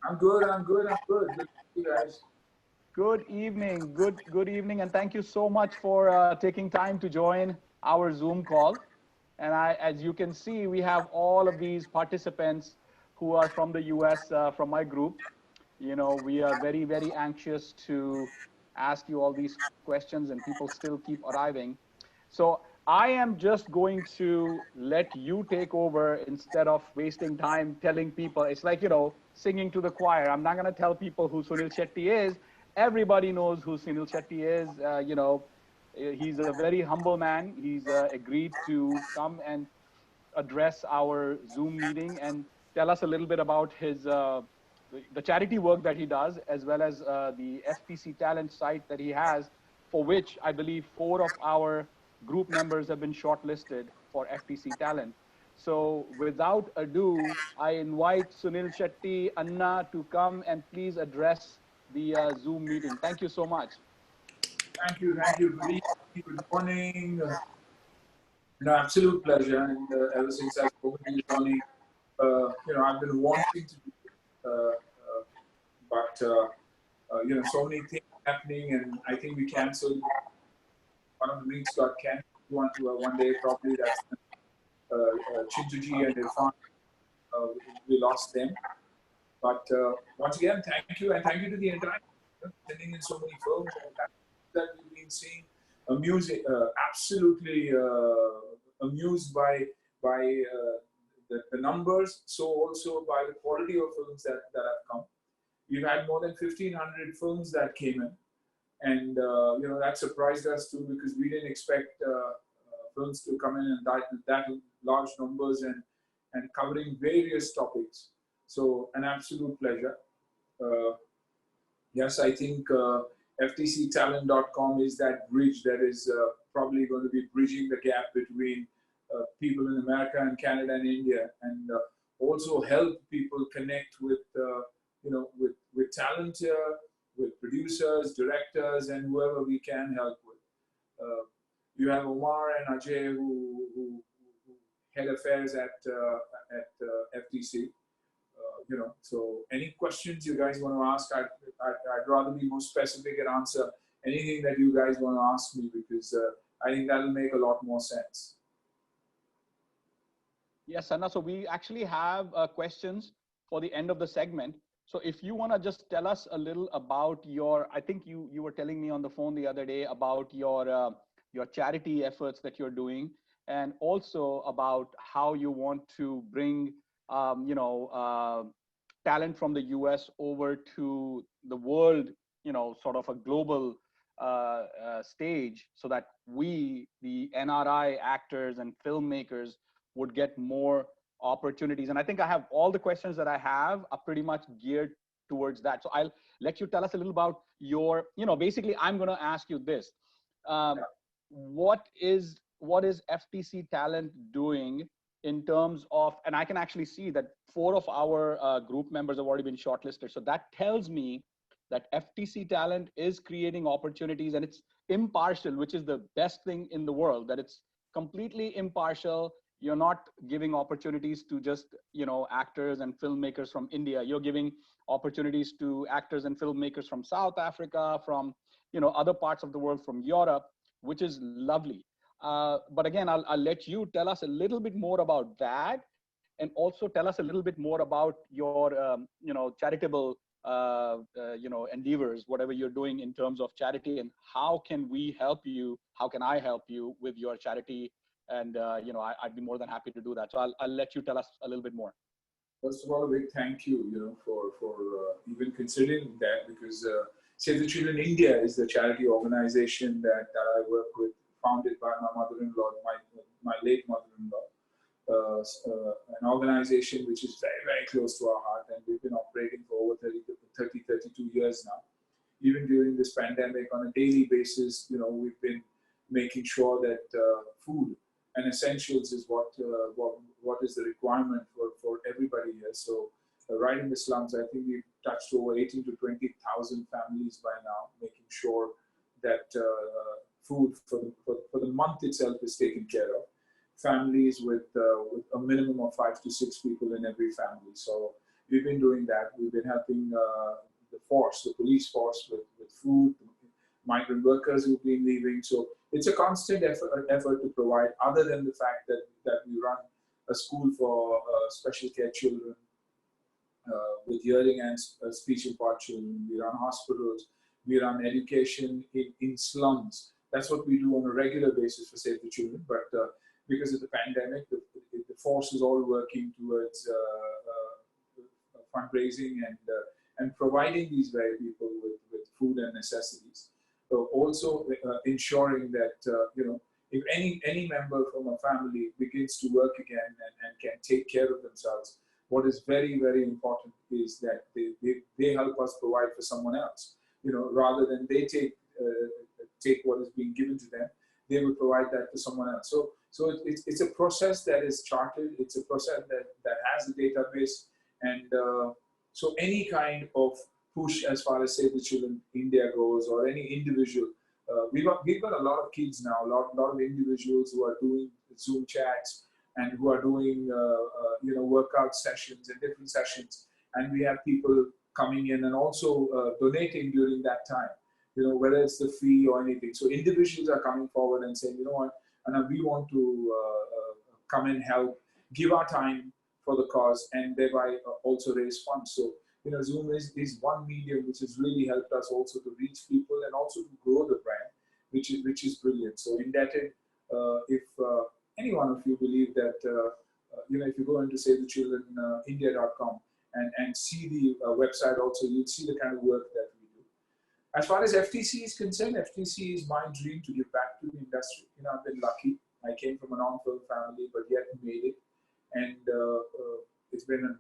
I'm good. I'm good. I'm good. Good to see you guys. Good evening, and thank you so much for taking time to join our Zoom call. And as you can see, we have all of these participants who are from the US, from my group. We are very anxious to ask you all these questions, and people still keep arriving. So I am just going to let you take over instead of wasting time telling people. It's like, singing to the choir. I'm not going to tell people who Sunil Shetty is. Everybody knows who Sunil Shetty is. He's a very humble man. He's agreed to come and address our Zoom meeting and tell us a little bit about the charity work that he does, as well as the FTC Talent site that he has, for which I believe 4 of our group members have been shortlisted for FTC Talent. So without ado, I invite Sunil Shetty Anna to come and please address the Zoom meeting. Thank you so much. Thank you. Thank you. Good evening. Good morning. Absolute pleasure. And ever since I've spoken to you, Sonny, I've been wanting to do it, but so many things happening, and I think we canceled. One of the meets got canceled one day. Probably that's Chintuji and Irfan. We lost them. But once again, thank you, and thank you to the entire sending in so many films that we've been seeing. Absolutely amused by the numbers, so also by the quality of films that have come. We've had more than 1,500 films that came in, and that surprised us too, because we didn't expect films to come in and that large numbers and covering various topics. So an absolute pleasure. Yes, I think FTCTalent.com is that bridge that is probably going to be bridging the gap between people in America and Canada and India, and also help people connect with talent, with producers, directors, and whoever we can help with. You have Omar and Ajay who head affairs at FTC. So any questions you guys want to ask, I'd rather be more specific and answer anything that you guys want to ask me, because I think that'll make a lot more sense. Yes, Anna. So we actually have questions for the end of the segment. So if you want to just tell us a little about I think you were telling me on the phone the other day about your charity efforts that you're doing, and also about how you want to bring talent from the US over to the world, sort of a global stage, so that we, the NRI actors and filmmakers, would get more opportunities. And I think I have all the questions that I have are pretty much geared towards that. So I'll let you tell us a little about basically I'm going to ask you this. What is FTC Talent doing in terms of, and I can actually see that 4 of our group members have already been shortlisted. So that tells me that FTC Talent is creating opportunities, and it's impartial, which is the best thing in the world, that it's completely impartial. You're not giving opportunities to just, actors and filmmakers from India. You're giving opportunities to actors and filmmakers from South Africa, from, other parts of the world, from Europe, which is lovely. But again, I'll let you tell us a little bit more about that, and also tell us a little bit more about your, charitable, endeavors, whatever you're doing in terms of charity, and how can we help you? How can I help you with your charity? And, I'd be more than happy to do that. So I'll let you tell us a little bit more. First of all, a big thank you, for even considering that, because Save the Children India is the charity organization that I work with, founded by my mother-in-law, my late mother-in-law. An organization which is very close to our heart, and we've been operating for over 32 years now. Even during this pandemic, on a daily basis, we've been making sure that food and essentials is what is the requirement for everybody here. So right in the slums, I think we've touched over 18 to 20,000 families by now, making sure that food for the month itself is taken care of. Families with a minimum of 5 to 6 people in every family. So we've been doing that. We've been helping the police force with food, migrant workers who've been leaving. So it's a constant effort to provide, other than the fact that we run a school for special care children with hearing and speech impaired children. We run hospitals. We run education in slums. That's what we do on a regular basis for Save the Children. But because of the pandemic, the force is all working towards fundraising and providing these very people with food and necessities. Also ensuring that if any member from a family begins to work again and can take care of themselves, what is very, very important is that they help us provide for someone else. Rather than they take what is being given to them, they will provide that to someone else. So it's a process that is charted. It's a process that has a database, and so any kind of push as far as Save the Children India goes, or any individual, we've got a lot of kids now, a lot of individuals who are doing Zoom chats and who are doing workout sessions and different sessions, and we have people coming in and also donating during that time, whether it's the fee or anything. So individuals are coming forward and saying, what, and we want to come and help, give our time for the cause, and thereby also raise funds. So, Zoom is one medium which has really helped us also to reach people and also to grow the brand, which is brilliant. So indebted, if any one of you believe that, if you go into SaveTheChildrenIndia.com and see the website also, you'll see the kind of work that we do. As far as FTC is concerned, FTC is my dream to give back to the industry. I've been lucky. I came from a non-film family, but yet made it. And it's been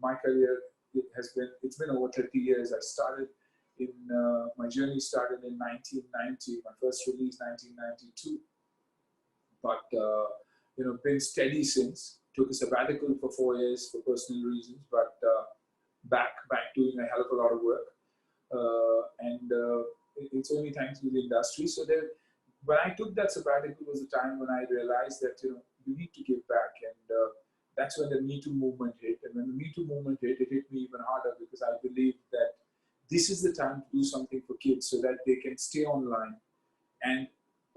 my career. It's been over 30 years. I started my journey started in 1990. My first release 1992. But been steady since. Took a sabbatical for 4 years for personal reasons, but back doing a hell of a lot of work. And it's only thanks to the industry. So when I took that sabbatical was the time when I realized that we need to give back, and that's when the Me Too movement hit. And when the Me Too movement hit, it hit me even harder, because I believe that this is the time to do something for kids so that they can stay online and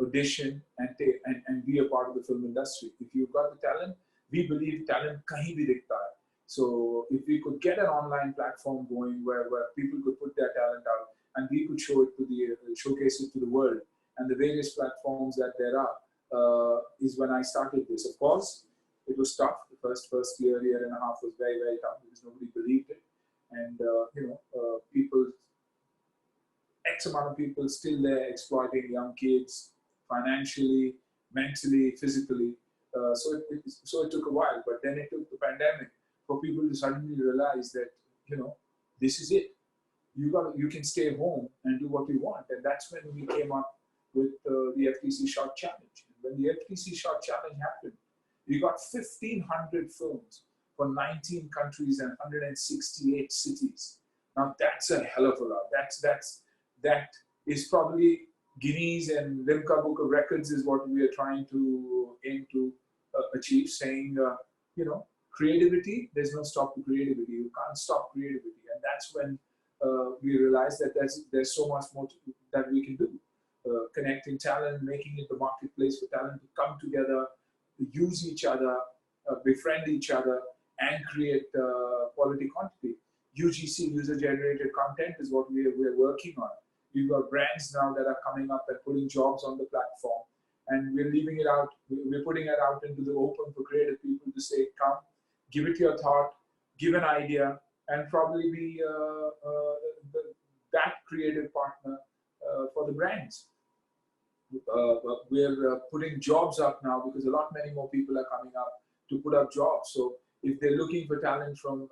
audition and be a part of the film industry. If you've got the talent, we believe talent kahin bhi dikhta hai. So if we could get an online platform going where people could put their talent out and we could showcase it to the world, and the various platforms that there are, is when I started this. Of course, it was tough. The first year and a half was very, very tough because nobody believed it. And, X amount of people still there exploiting young kids financially, mentally, physically. So it took a while, but then it took the pandemic for people to suddenly realize that, this is it. You can stay home and do what you want. And that's when we came up with the FTC Short Challenge. And when the FTC Short Challenge happened, we got 1,500 films from 19 countries and 168 cities. Now that's a hell of a lot. That is probably Guinness and Limca Book of Records is what we are trying to aim to achieve, saying, creativity, there's no stop to creativity. You can't stop creativity. And that's when we realized that there's so much more that we can do. Connecting talent, making it the marketplace for talent to come together, use each other, befriend each other, and create quality quantity. UGC, user-generated content, is what we're working on. We've got brands now that are coming up and putting jobs on the platform, and we're leaving it out. We're putting it out into the open for creative people to say, come, give it your thought, give an idea, and probably be that creative partner for the brands. We're putting jobs up now because many more people are coming up to put up jobs. So if they're looking for talent from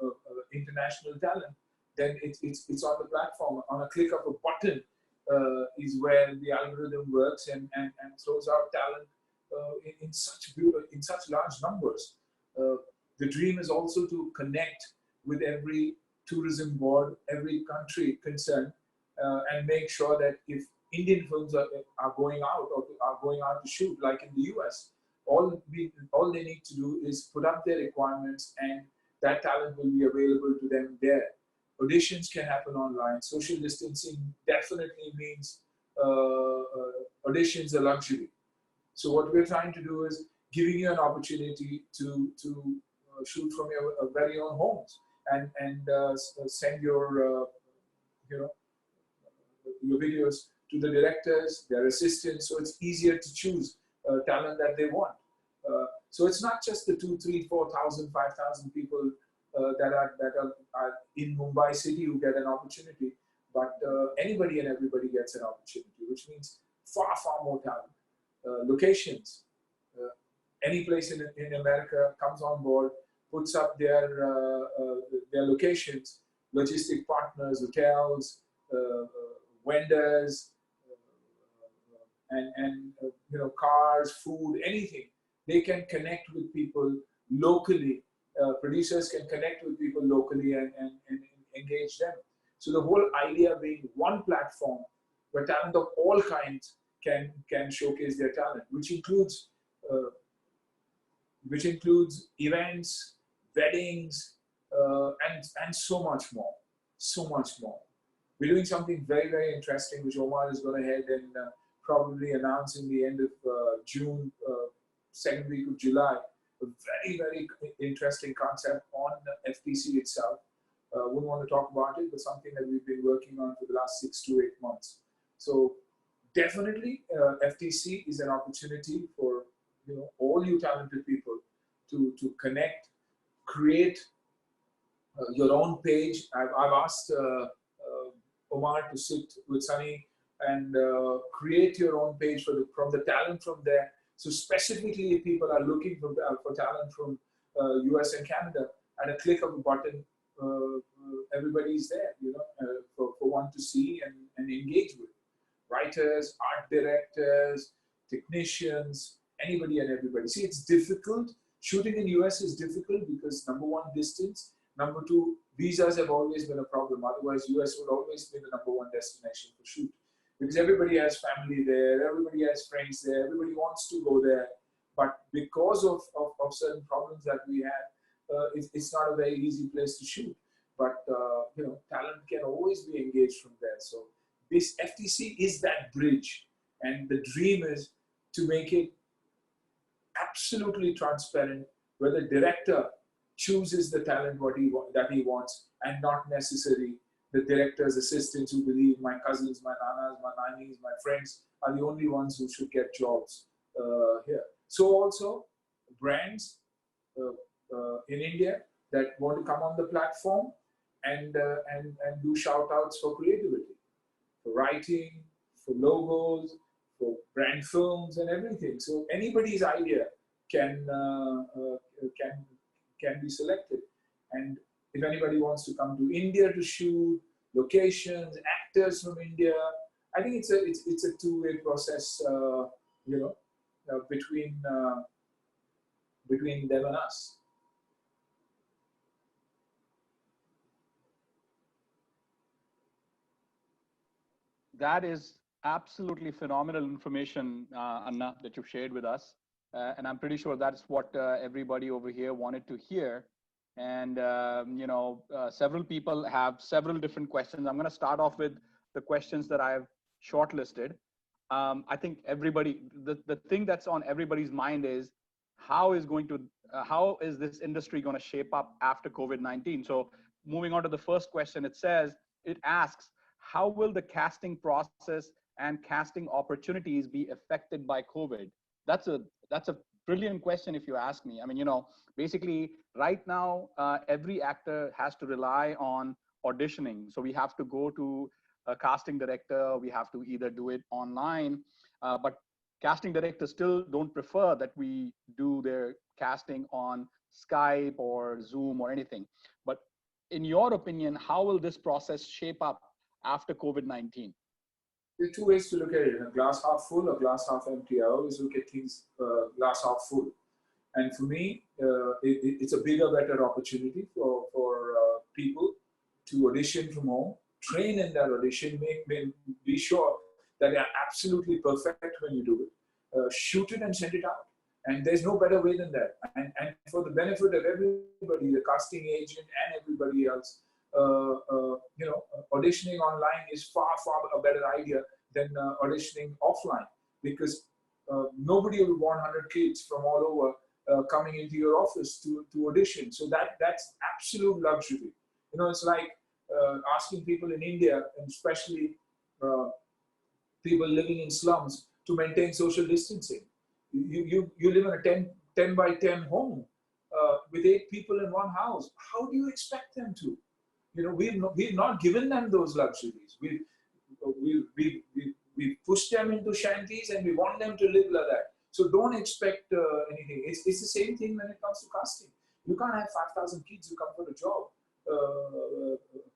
international talent, then it's on the platform. On a click of a button is where the algorithm works and throws out talent in such large numbers. The dream is also to connect with every tourism board, every country concerned, and make sure that if Indian films are going out or are going out to shoot, like in the US, all they need to do is put up their requirements and that talent will be available to them there. Auditions can happen online. Social distancing definitely means auditions are luxury. So what we're trying to do is giving you an opportunity to shoot from your very own homes and send your you know your videos to the directors, their assistants, so it's easier to choose talent that they want. So it's not just the 2, 3, 4,000, 5,000 people that are in Mumbai city who get an opportunity, but anybody and everybody gets an opportunity, which means far more talent. Locations, any place in America comes on board, puts up their locations, logistic partners, hotels, vendors, and cars, food, anything. They can connect with people locally. Producers can connect with people locally and engage them. So the whole idea being one platform where talent of all kinds can showcase their talent, which includes events, weddings, and so much more. So much more. We're doing something very interesting, which Omar is going to head and probably announce in the end of June, second week of July. A very interesting concept on the FTC itself. Wouldn't want to talk about it, but something that we've been working on for the last 6 to 8 months. So definitely, FTC is an opportunity for all you talented people to connect, create your own page. I've asked Omar to sit with Sonny and create your own page from the talent from there. So specifically, if people are looking for talent from US and Canada, at a click of a button, everybody's there, for one to see and engage with. Writers, art directors, technicians, anybody and everybody. See, it's difficult. Shooting in US is difficult because number one, distance. Number two, visas have always been a problem. Otherwise, US would always be the number one destination for shoot. Because everybody has family there, everybody has friends there, everybody wants to go there. But because of certain problems that we had, it's not a very easy place to shoot. But talent can always be engaged from there. So this FTC is that bridge, and the dream is to make it absolutely transparent, where the director chooses the talent that he wants, and not necessarily the director's assistants who believe my cousins, my nanas, my nannies, my friends are the only ones who should get jobs here. So also brands in India that want to come on the platform and do shout outs for creativity, for writing, for logos, for brand films and everything. So anybody's idea can be selected. And if anybody wants to come to India to shoot, locations, actors from India, I think it's a two-way process, between them and us. That is absolutely phenomenal information, Anna, that you've shared with us. And I'm pretty sure that's what everybody over here wanted to hear. And, several people have several different questions. I'm going to start off with the questions that I've shortlisted. I think everybody, the thing that's on everybody's mind is how is this industry going to shape up after COVID-19? So moving on to the first question, it asks, how will the casting process and casting opportunities be affected by COVID? That's a brilliant question, if you ask me. I mean, basically right now, every actor has to rely on auditioning. So we have to go to a casting director. We have to either do it online, but casting directors still don't prefer that we do their casting on Skype or Zoom or anything. But in your opinion, how will this process shape up after COVID-19? There are two ways to look at it: a glass half full or glass half empty. I always look at things glass half full. And for me, it's a bigger, better opportunity for people to audition from home, train in that audition, be sure that they are absolutely perfect when you do it, shoot it and send it out. And there's no better way than that. And for the benefit of everybody, the casting agent and everybody else, auditioning online is far, far a better idea than auditioning offline, because nobody will want 100 kids from all over coming into your office to audition. So that's absolute luxury. It's like asking people in India, and especially people living in slums, to maintain social distancing. You live in a 10 by 10 home with 8 people in one house. How do you expect them to? We've not given them those luxuries. We push them into shanties, and we want them to live like that. So don't expect anything. It's the same thing when it comes to casting. You can't have 5,000 kids who come for a job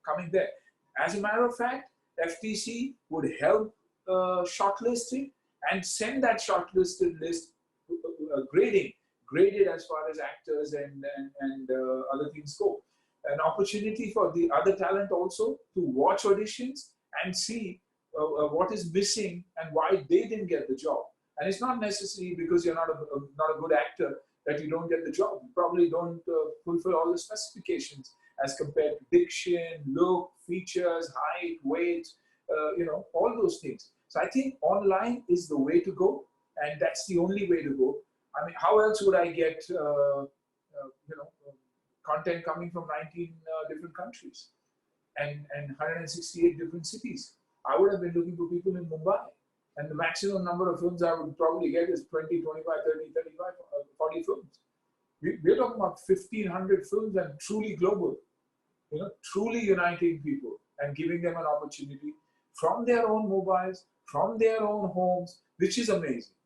coming there. As a matter of fact, FTC would help shortlist it and send that shortlisted list graded as far as actors and other things go. An opportunity for the other talent also to watch auditions and see what is missing and why they didn't get the job. And it's not necessarily because you're not a good actor that you don't get the job. You probably don't fulfill all the specifications as compared to diction, look, features, height, weight, all those things. So I think online is the way to go, and that's the only way to go. I mean, how else would I get content coming from 19 different countries and 168 different cities? I would have been looking for people in Mumbai, and the maximum number of films I would probably get is 20, 25, 30, 35, 40 films. We're talking about 1,500 films and truly global, truly uniting people and giving them an opportunity from their own mobiles, from their own homes, which is amazing.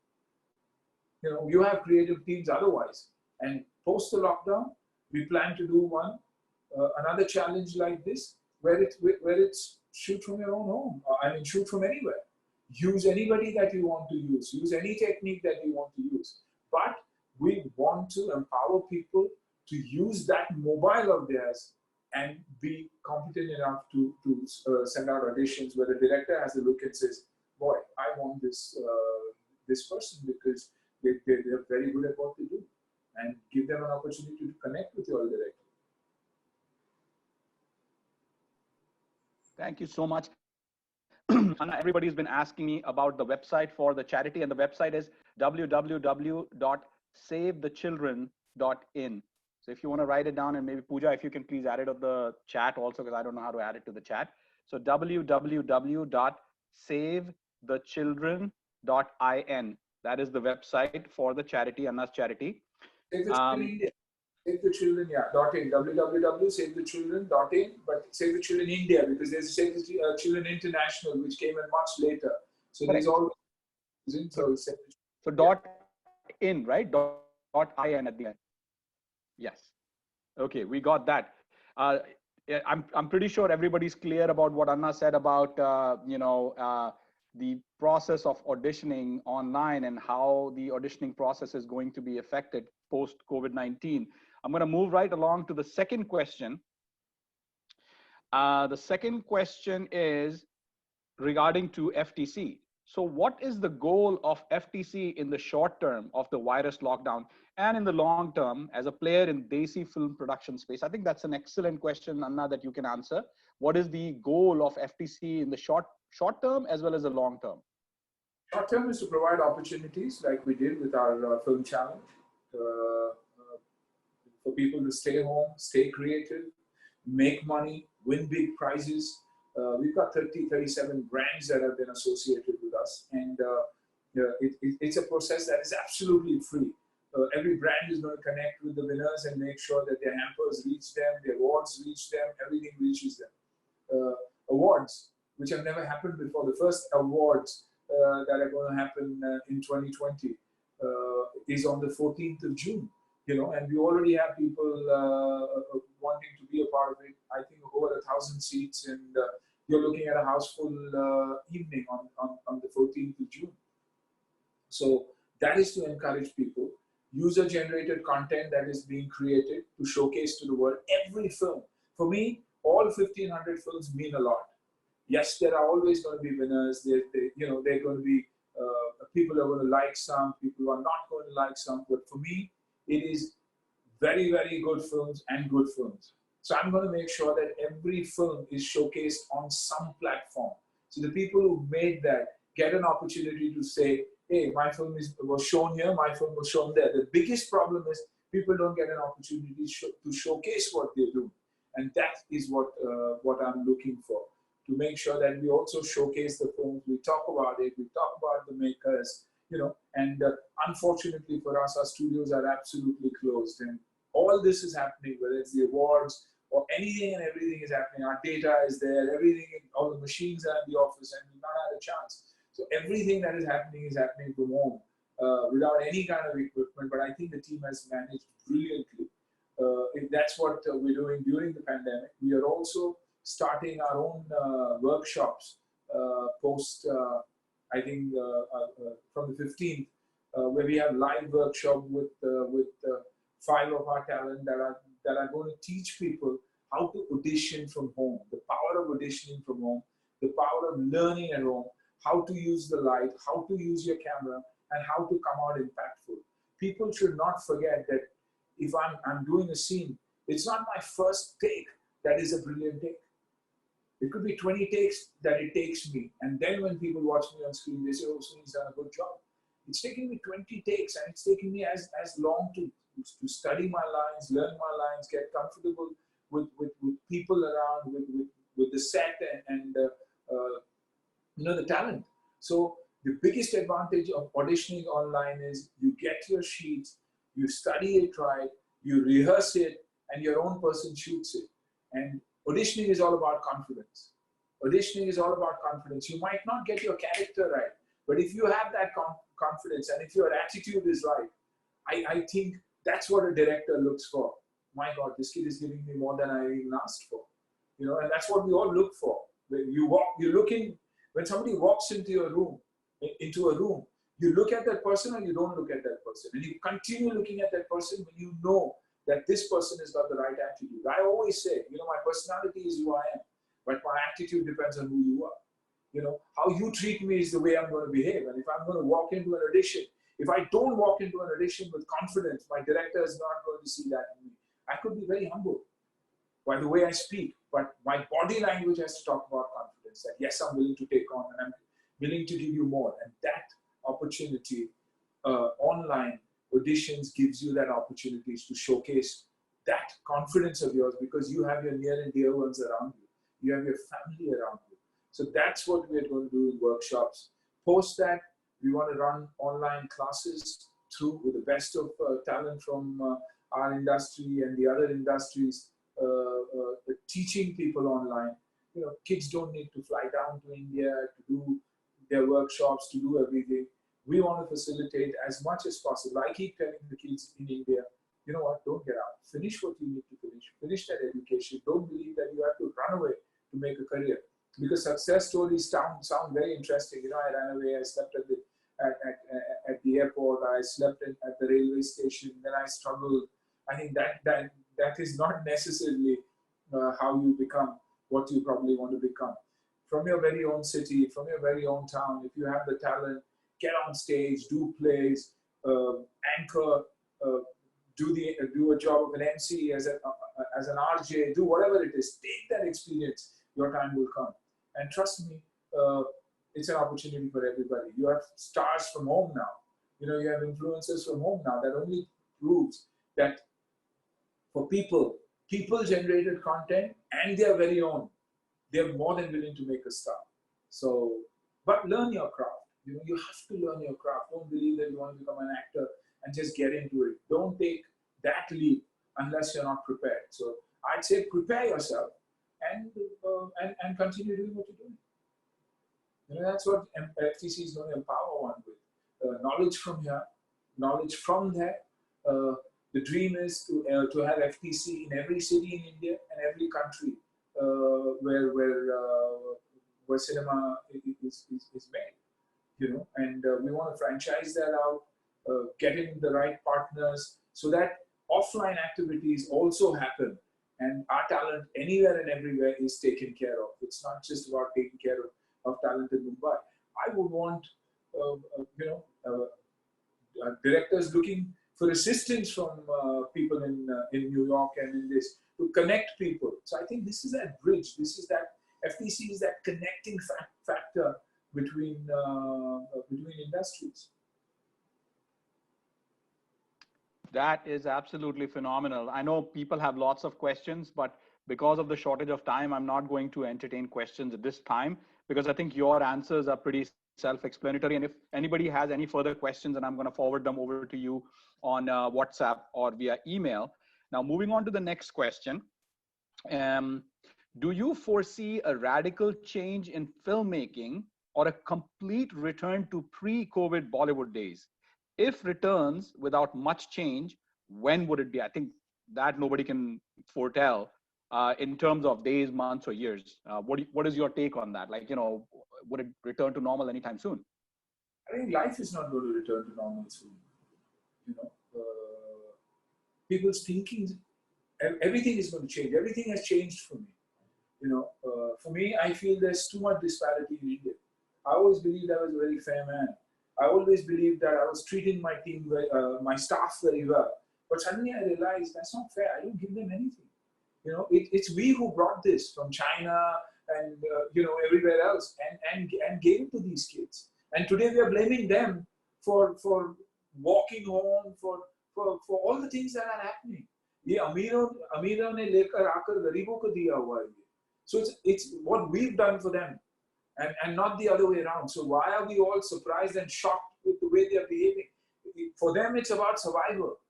You have creative teams otherwise. And post the lockdown, we plan to do another challenge like this, where it's shoot from your own home. Shoot from anywhere. Use anybody that you want to use. Use any technique that you want to use. But we want to empower people to use that mobile of theirs and be competent enough to send out auditions where the director has a look and says, boy, I want this person because they're very good at what they do, and give them an opportunity to connect with your director. Thank you so much. Everybody's been asking me about the website for the charity, and the website is www.savethechildren.in. So if you want to write it down, and maybe Pooja, if you can please add it on the chat also, because I don't know how to add it to the chat. So www.savethechildren.in. That is the website for the charity, Anna's charity. Save the Children, yeah, .in, www.savethechildren.in, but Save the Children India, because there's Save the Children International, which came in much later. So there's all. So .in, right? .in at the end. Yes. Okay, we got that. I'm pretty sure everybody's clear about what Anna said about the process of auditioning online and how the auditioning process is going to be affected post COVID-19. I'm going to move right along to the second question. The second question is regarding to FTC. So what is the goal of FTC in the short term of the virus lockdown, and in the long term as a player in Desi film production space? I think that's an excellent question, Anna, that you can answer. What is the goal of FTC in the short term as well as the long term? Short term is to provide opportunities like we did with our film challenge for people to stay home, stay creative, make money, win big prizes. We've got 37 brands that have been associated with us, and it's a process that is absolutely free. Every brand is going to connect with the winners and make sure that their hampers reach them, their awards reach them, everything reaches them. Awards, which have never happened before. The first awards that are going to happen in 2020 is on the 14th of June. And we already have people wanting to be a part of it. I think over 1,000 seats, and you're looking at a houseful evening on the 14th of June. So that is to encourage people. User-generated content that is being created to showcase to the world every film. For me, all 1,500 films mean a lot. Yes, there are always going to be winners. There are going to be People are going to like some, people are not going to like some. But for me, it is very, very good films and good films. So I'm going to make sure that every film is showcased on some platform. So the people who made that get an opportunity to say, hey, my film was shown here, my film was shown there. The biggest problem is people don't get an opportunity to showcase what they do. And that is what I'm looking for, to make sure that we also showcase the films, we talk about it, we talk about the makers, and unfortunately for us, our studios are absolutely closed. And all this is happening, whether it's the awards or anything and everything is happening. Our data is there, everything, all the machines are in the office, and we've not had a chance. So everything that is happening from home without any kind of equipment. But I think the team has managed brilliantly. That's what we're doing during the pandemic. We are also starting our own workshops post, I think, from the 15th, where we have live workshop with 5 of our talent that are going to teach people how to audition from home, the power of auditioning from home, the power of learning at home, how to use the light, how to use your camera, and how to come out impactful. People should not forget that if I'm doing a scene, it's not my first take that is a brilliant take. It could be 20 takes that it takes me. And then when people watch me on screen, they say, oh, Sunil's done a good job. It's taking me 20 takes, and it's taking me as long to study my lines, learn my lines, get comfortable with people around, with the set and the talent. So the biggest advantage of auditioning online is you get your sheets, you study it right, you rehearse it, and your own person shoots it. And auditioning is all about confidence. Auditioning is all about confidence. You might not get your character right, but if you have that confidence and if your attitude is right, I think that's what a director looks for. My God, this kid is giving me more than I even asked for. And that's what we all look for. When you're looking, when somebody walks into a room, you look at that person or you don't look at that person. And you continue looking at that person when you know that this person has got the right attitude. I always say, my personality is who I am, but my attitude depends on who you are. How you treat me is the way I'm going to behave. And if I'm going to walk into an audition, if I don't walk into an audition with confidence, my director is not going to see that in me. I could be very humble by the way I speak, but my body language has to talk about confidence. That yes, I'm willing to take on, and I'm willing to give you more. And that opportunity, online auditions, gives you that opportunity to showcase that confidence of yours, because you have your near and dear ones around you. You have your family around you. So that's what we're going to do in workshops. Post that, we want to run online classes through with the best of talent from our industry and the other industries, teaching people online. Kids don't need to fly down to India to do their workshops, to do everything. We want to facilitate as much as possible. I keep telling the kids in India, you know what, don't get out. Finish what you need to finish. Finish that education. Don't believe that you have to run away to make a career. Because success stories sound very interesting. I ran away, I slept at the airport, I slept at the railway station, then I struggled. I think that is not necessarily how you become what you probably want to become. From your very own city, from your very own town, if you have the talent, get on stage, do plays, anchor, do a job of an MC as an RJ, do whatever it is. Take that experience. Your time will come. And trust me, it's an opportunity for everybody. You have stars from home now. You have influencers from home now. That only proves that for people-generated content and their very own, they're more than willing to make a star. So, but learn your craft. You have to learn your craft. Don't believe that you want to become an actor and just get into it. Don't take that leap unless you're not prepared. So I'd say prepare yourself and continue doing what you're doing. That's what FTC is going to empower one with. Knowledge from here, knowledge from there. The dream is to have FTC in every city in India and every country where cinema is made. And we want to franchise that out, getting the right partners so that offline activities also happen. And our talent anywhere and everywhere is taken care of. It's not just about taking care of talent in Mumbai. I would want directors looking for assistance from people in New York and in this to connect people. So I think this is that bridge. This is that FTC is that connecting factor between industries. That is absolutely phenomenal. I know people have lots of questions, but because of the shortage of time, I'm not going to entertain questions at this time because I think your answers are pretty self-explanatory. And if anybody has any further questions, then I'm going to forward them over to you on WhatsApp or via email. Now, moving on to the next question. Do you foresee a radical change in filmmaking or a complete return to pre-COVID Bollywood days? If returns without much change, when would it be? I think that nobody can foretell in terms of days, months, or years. What is your take on that? Like, would it return to normal anytime soon? I think life is not going to return to normal soon. People's thinking, everything is going to change. Everything has changed for me. For me, I feel there's too much disparity in India. I always believed I was a very fair man. I always believed that I was treating my team, my staff very well. But suddenly I realized that's not fair. I don't give them anything. It's we who brought this from China and everywhere else and gave it to these kids. And today we are blaming them for walking home, for all the things that are happening. ये अमीरों ने लेकर आकर गरीबों को दिया हुआ है. So it's what we've done for them. And not the other way around. So why are we all surprised and shocked with the way they are behaving? For them, it's about survival.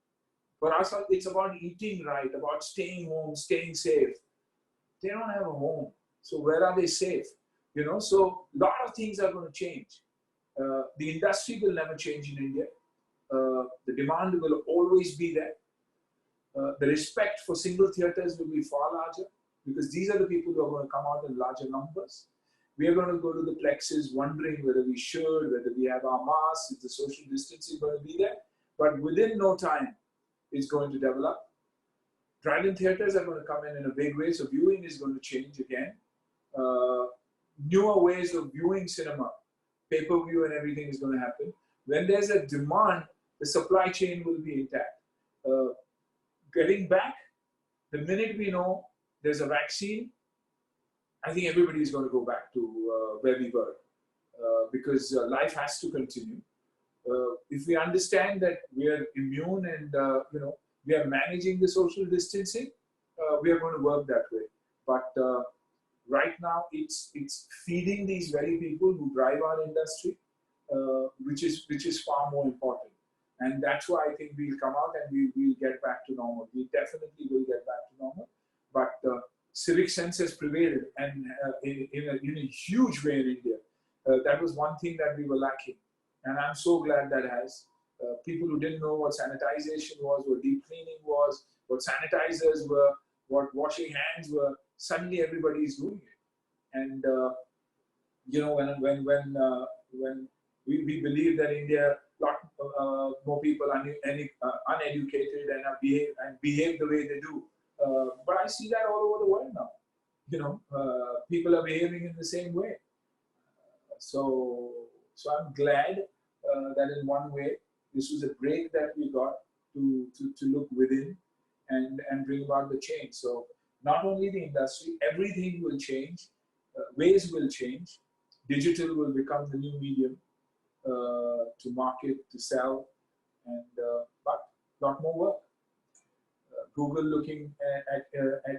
For us, it's about eating right, about staying home, staying safe. They don't have a home. So where are they safe? So a lot of things are going to change. The industry will never change in India. The demand will always be there. The respect for single theaters will be far larger because these are the people who are going to come out in larger numbers. We are going to go to the plexes wondering whether we should, whether we have our masks, is the social distancing going to be there. But within no time, it's going to develop. Drive-in theaters are going to come in a big way, so viewing is going to change again. Newer ways of viewing cinema, pay-per-view and everything is going to happen. When there's a demand, the supply chain will be intact. Getting back, the minute we know there's a vaccine, I think everybody is going to go back to where we were because life has to continue. If we understand that we are immune and we are managing the social distancing, we are going to work that way. But right now, it's feeding these very people who drive our industry, which is far more important. And that's why I think we'll come out and we'll get back to normal. We definitely will get back to normal. But civic sense has prevailed and in a huge way in India. That was one thing that we were lacking. And I'm so glad that has. People who didn't know what sanitization was, what deep cleaning was, what sanitizers were, what washing hands were, suddenly everybody is doing it. And, when we believe that India, a lot more people are uneducated and behave the way they do. But I see that all over the world now. People are behaving in the same way. So I'm glad that in one way, this was a break that we got to look within and bring about the change. So not only the industry, everything will change, ways will change. Digital will become the new medium to market, to sell, and but a lot more work. Google looking at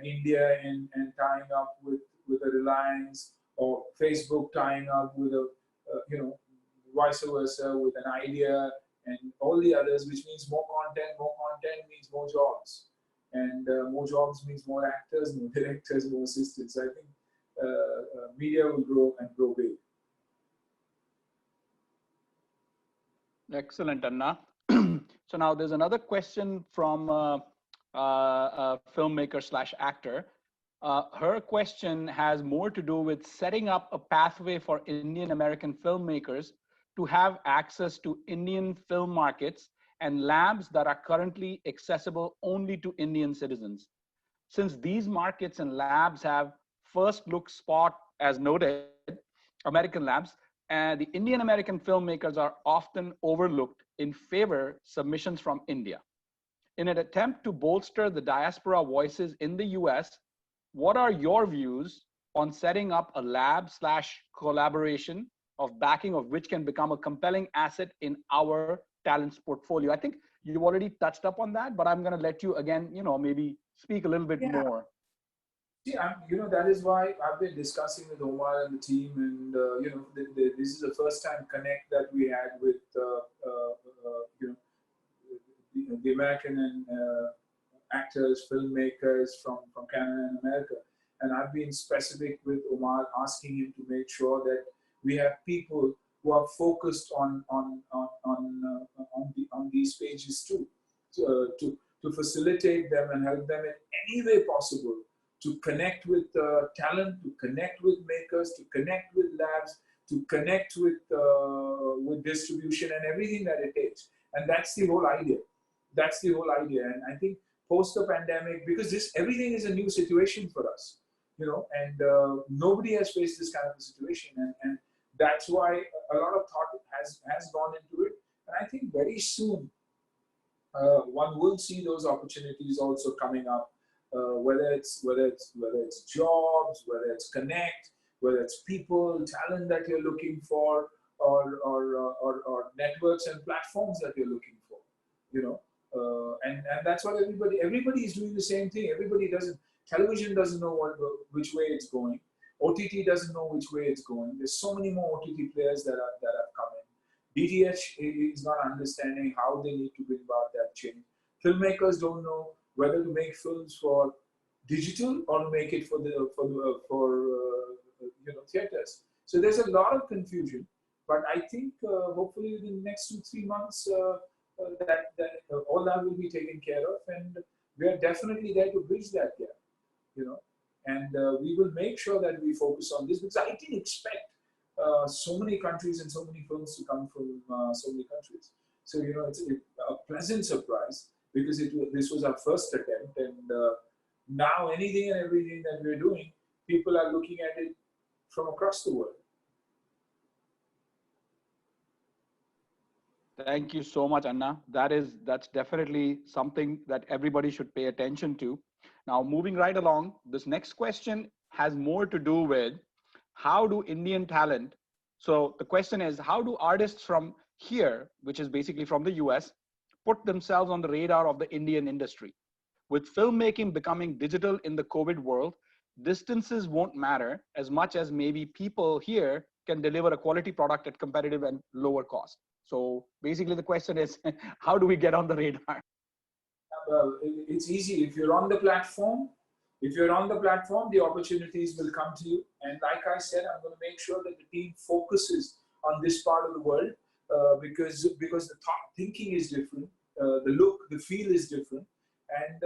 India and tying up with a Reliance, or Facebook tying up with a vice versa with an idea, and all the others, which means more content. More content means more jobs, and more jobs means more actors, more directors, more assistants. I think media will grow and grow big. Excellent, Anna. So now there's another question from a filmmaker / actor. Her question has more to do with setting up a pathway for Indian American filmmakers to have access to Indian film markets and labs that are currently accessible only to Indian citizens. Since these markets and labs have first look spot, as noted, American labs, and the Indian American filmmakers are often overlooked in favor submissions from India. In an attempt to bolster the diaspora voices in the US, what are your views on setting up a lab slash collaboration of backing of which can become a compelling asset in our talent's portfolio? I think you've already touched up on that, but I'm going to let you again, maybe speak a little bit more. Yeah, that is why I've been discussing with Omar and the team, and this is the first time connect that we had with the American and actors, filmmakers from Canada and America. And I've been specific with Omar, asking him to make sure that we have people who are focused on these pages too, to facilitate them and help them in any way possible to connect with talent, to connect with makers, to connect with labs, to connect with distribution and everything that it takes. And that's the whole idea. That's the whole idea. And I think post the pandemic, because everything is a new situation for us, and nobody has faced this kind of a situation. And that's why a lot of thought has gone into it. And I think very soon, one will see those opportunities also coming up, whether it's jobs, whether it's connect, whether it's people, talent that you're looking for, or networks and platforms that you're looking for, and that's what everybody is doing the same thing. Television doesn't know which way it's going. OTT doesn't know which way it's going. There's so many more OTT players that have come in. DTH is not understanding how they need to bring about that change. Filmmakers don't know whether to make films for digital or to make it for theaters. So there's a lot of confusion. But I think hopefully within the next 2-3 months, all that will be taken care of, and we are definitely there to bridge that gap. And we will make sure that we focus on this, because I didn't expect so many countries and so many films to come from so many countries. So it's a pleasant surprise, because this was our first attempt, and now anything and everything that we're doing, people are looking at it from across the world. Thank you so much, Anna. That's definitely something that everybody should pay attention to. Now, moving right along, this next question has more to do with how do Indian talent, so the question is, how do artists from here, which is basically from the US, put themselves on the radar of the Indian industry? With filmmaking becoming digital in the COVID world, distances won't matter as much as maybe people here can deliver a quality product at competitive and lower cost. So basically the question is, how do we get on the radar? Well, it's easy. If you're on the platform, the opportunities will come to you. And like I said, I'm going to make sure that the team focuses on this part of the world, because the thinking is different, the look, the feel is different, and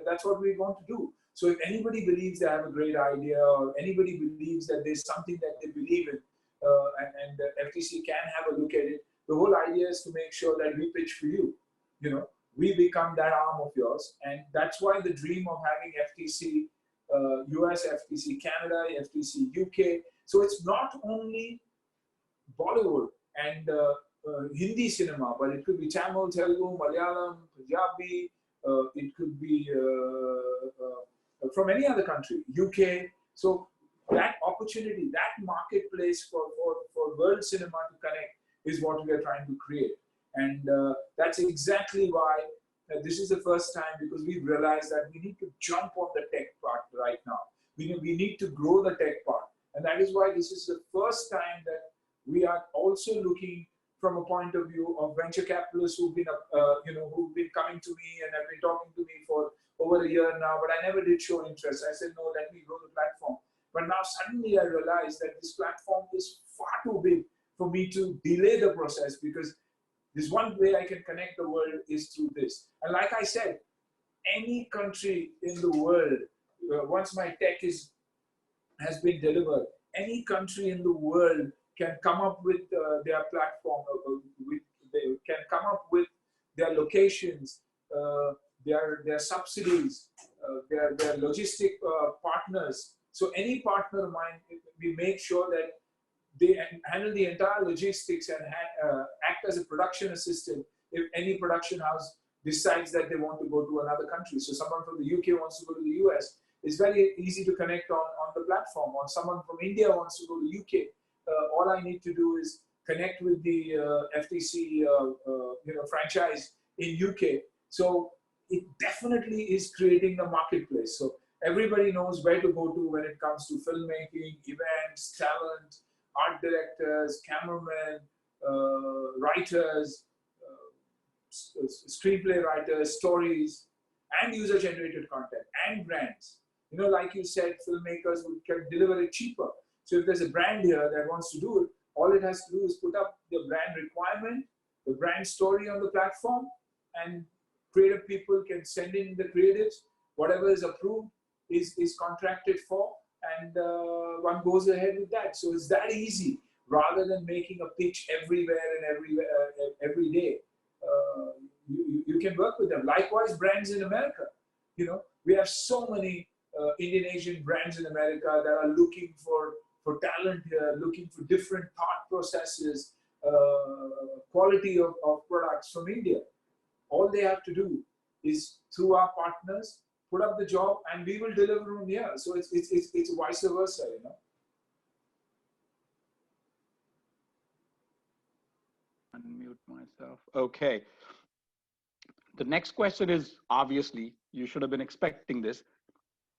that's what we want to do. So if anybody believes they have a great idea, or anybody believes that there's something that they believe in, and FTC can have a look at it, the whole idea is to make sure that we pitch for you. We become that arm of yours, and that's why the dream of having FTC US, FTC Canada, FTC UK. So it's not only Bollywood and Hindi cinema, but it could be Tamil, Telugu, Malayalam, Punjabi. It could be from any other country, UK. So that opportunity, that marketplace for world cinema to connect is what we are trying to create. And that's exactly why this is the first time, because we've realized that we need to jump on the tech part right now. We need to grow the tech part. And that is why this is the first time that we are also looking from a point of view of venture capitalists who've been coming to me and have been talking to me for over a year now, but I never did show interest. I said, no, let me grow the platform. But now suddenly I realized that this platform is far too big for me to delay the process, because this one way I can connect the world is through this. And like I said, any country in the world, once my tech has been delivered, any country in the world can come up with their platform, they can come up with their locations, their subsidies, their logistic partners. So any partner of mine, we make sure that they handle the entire logistics and act as a production assistant if any production house decides that they want to go to another country. So someone from the UK wants to go to the US, it's very easy to connect on the platform. Or someone from India wants to go to UK. All I need to do is connect with the FTC franchise in UK. So it definitely is creating a marketplace. So everybody knows where to go to when it comes to filmmaking, events, talent, art directors, cameramen, writers, screenplay writers, stories, and user-generated content, and brands. You know, like you said, filmmakers can deliver it cheaper. So if there's a brand here that wants to do it, all it has to do is put up the brand requirement, the brand story on the platform, and creative people can send in the creatives. Whatever is approved is contracted for, and one goes ahead with that. So it's that easy, rather than making a pitch everywhere and every day. You can work with them. Likewise, brands in America. You know, we have so many Indian Asian brands in America that are looking for talent here, looking for different thought processes, quality of products from India. All they have to do is, through our partners, put up the job, and we will deliver from here. So it's vice versa, you know. Unmute myself. Okay. The next question is, obviously, you should have been expecting this.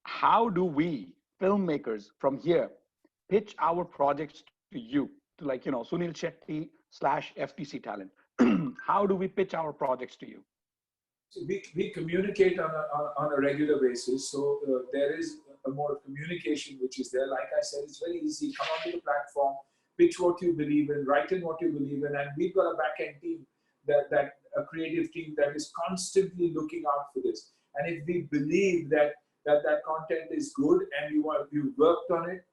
How do we filmmakers from here pitch our projects to you, to, like, you know, Suniel Shetty / FTC Talent? How do we pitch our projects to you? So we communicate on a regular basis. So there is a mode of communication which is there. Like I said, it's very easy. Come onto the platform, pitch what you believe in, write in what you believe in, and we've got a back-end team, that a creative team that is constantly looking out for this. And if we believe that content is good and you worked on it,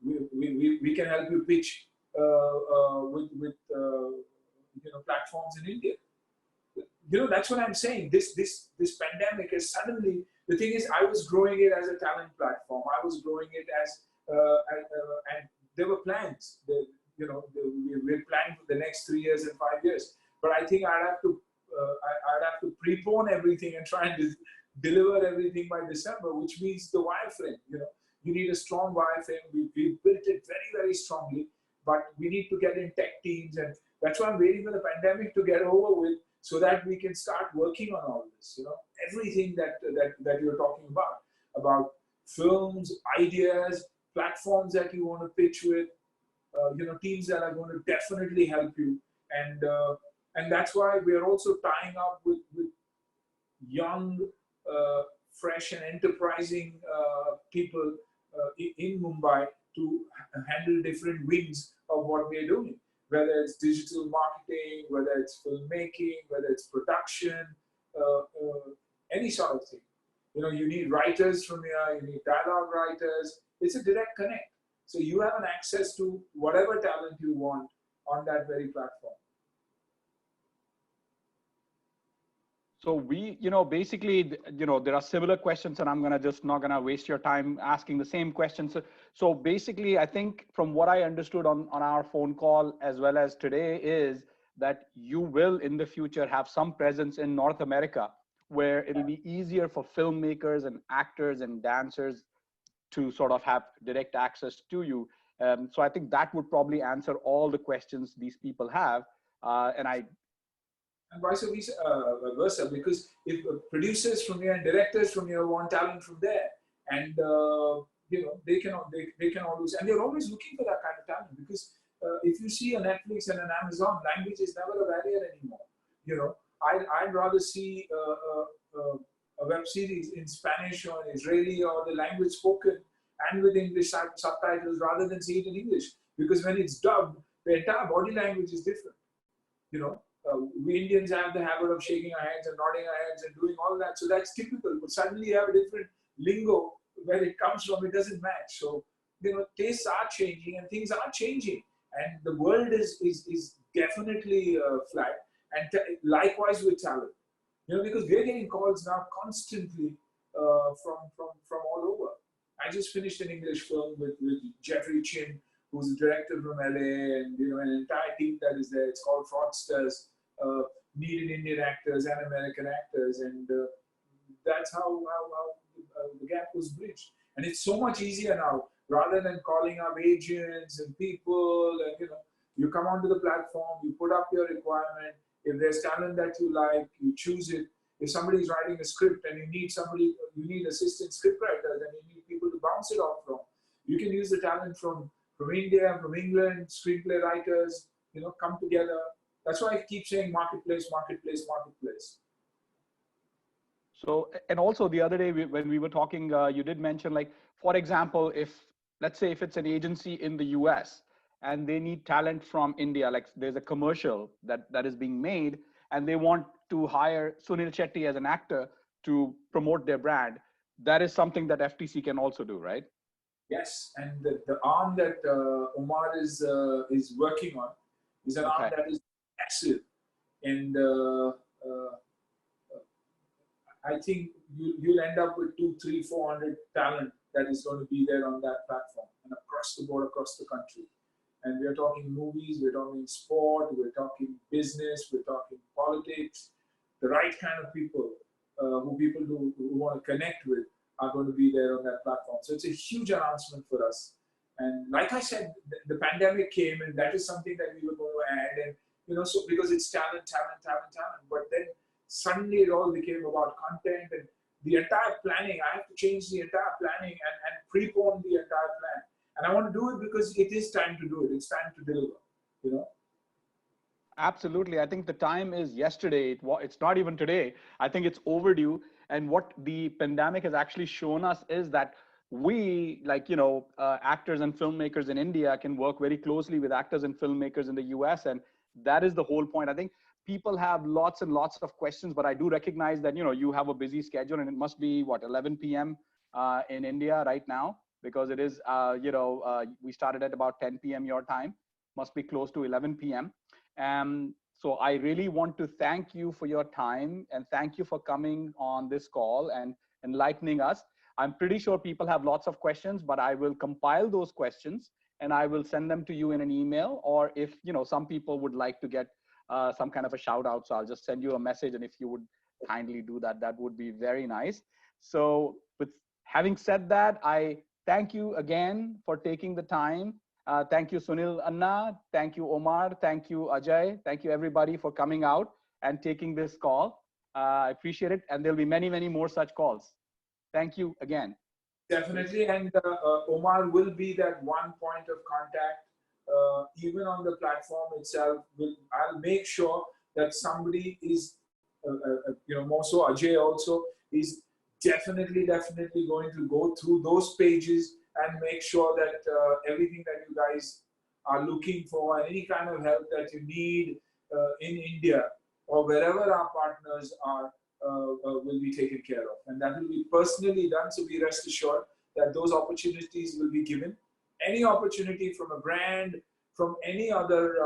we can help you pitch with platforms in India. You know, that's what I'm saying. This pandemic is suddenly, the thing is, I was growing it as a talent platform. I was growing it as and there were plans. We planned for the next 3 years and 5 years. But I think I'd have to prepone everything and try and deliver everything by December, which means the wireframe. You know, you need a strong wireframe. We built it very, very strongly, but we need to get in tech teams, and that's why I'm waiting for the pandemic to get over with, so that we can start working on all this. You know, everything that you're talking about films, ideas, platforms that you want to pitch with, teams that are going to definitely help you, and that's why we are also tying up with young, fresh and enterprising people in Mumbai to handle different wings of what we are doing, whether it's digital marketing, whether it's filmmaking, whether it's production, any sort of thing. You know, you need writers from here, you need dialogue writers. It's a direct connect. So you have an access to whatever talent you want on that very platform. So we, basically, there are similar questions, and I'm not gonna waste your time asking the same questions. So basically, I think from what I understood on our phone call as well as today is that you will in the future have some presence in North America, where it'll be easier for filmmakers and actors and dancers to sort of have direct access to you. So I think that would probably answer all the questions these people have. And vice versa, because if producers from here and directors from here want talent from there, and they can always, and they're always looking for that kind of talent, because if you see a Netflix and an Amazon, language is never a barrier anymore. You know, I'd rather see a web series in Spanish or Israeli or the language spoken and with English subtitles rather than see it in English, because when it's dubbed, the entire body language is different. You know. We Indians have the habit of shaking our hands and nodding our heads and doing all that. So that's typical. But suddenly you have a different lingo where it comes from, it doesn't match. So, tastes are changing and things are changing. And the world is definitely flat. And likewise with talent. Because we're getting calls now constantly from all over. I just finished an English film with Jeffrey Chin, who's a director from LA, and an entire team that is there. It's called Fraudsters. Needed Indian actors and American actors, and that's how the gap was bridged. And it's so much easier now, rather than calling up agents and people, and you come onto the platform, you put up your requirement. If there's talent that you like, you choose it. If somebody's writing a script and you need assistant script writers, and you need people to bounce it off from, you can use the talent from India, from England, screenplay writers, come together. That's why I keep saying marketplace, marketplace, marketplace. So, and also the other day when we were talking, you did mention, like, for example, let's say if it's an agency in the US and they need talent from India, like there's a commercial that is being made and they want to hire Suniel Shetty as an actor to promote their brand, that is something that FTC can also do, right? Yes, and the arm that Omar is working on is an arm that is massive, and I think you'll end up with 200, 300, 400 talent that is going to be there on that platform and across the board, across the country. And we're talking movies, we're talking sport, we're talking business, we're talking politics. The right kind of people who want to connect with are going to be there on that platform. So it's a huge announcement for us. And like I said, the pandemic came, and that is something that we were going to add. And so because it's talent. But then suddenly it all became about content, and the entire planning. I have to change the entire planning and prepone the entire plan. And I want to do it because it is time to do it. It's time to deliver. Absolutely. I think the time is yesterday. It's not even today. I think it's overdue. And what the pandemic has actually shown us is that we, actors and filmmakers in India can work very closely with actors and filmmakers in the US. And that is the whole point. I think people have lots and lots of questions, but I do recognize that, you have a busy schedule, and it must be 11 p.m. In India right now, because it is, we started at about 10 p.m. your time, must be close to 11 p.m. So I really want to thank you for your time, and thank you for coming on this call and enlightening us. I'm pretty sure people have lots of questions, but I will compile those questions and I will send them to you in an email, or if, some people would like to get some kind of a shout out. So I'll just send you a message, and if you would kindly do that, that would be very nice. So with having said that, I thank you again for taking the time. Thank you, Sunil Anna. Thank you, Omar. Thank you, Ajay. Thank you, everybody, for coming out and taking this call. I appreciate it. And there'll be many, many more such calls. Thank you again. Definitely. And Omar will be that one point of contact. Even on the platform itself, I'll make sure that somebody is, more so Ajay also, is definitely going to go through those pages and make sure that everything that you guys are looking for, and any kind of help that you need in India or wherever our partners are, will be taken care of. And that will be personally done, so be rest assured that those opportunities will be given. Any opportunity from a brand, from any other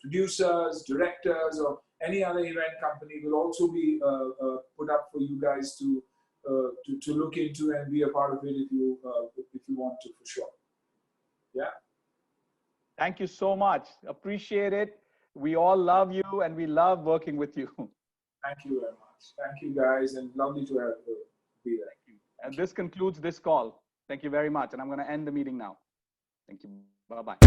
producers, directors, or any other event company will also be put up for you guys to look into and be a part of it if you want to, for sure. Yeah. Thank you so much. Appreciate it. We all love you, and we love working with you. Thank you very much. Thank you, guys, and lovely to have you be there. And this concludes this call. Thank you very much. And I'm going to end the meeting now. Thank you. Bye-bye.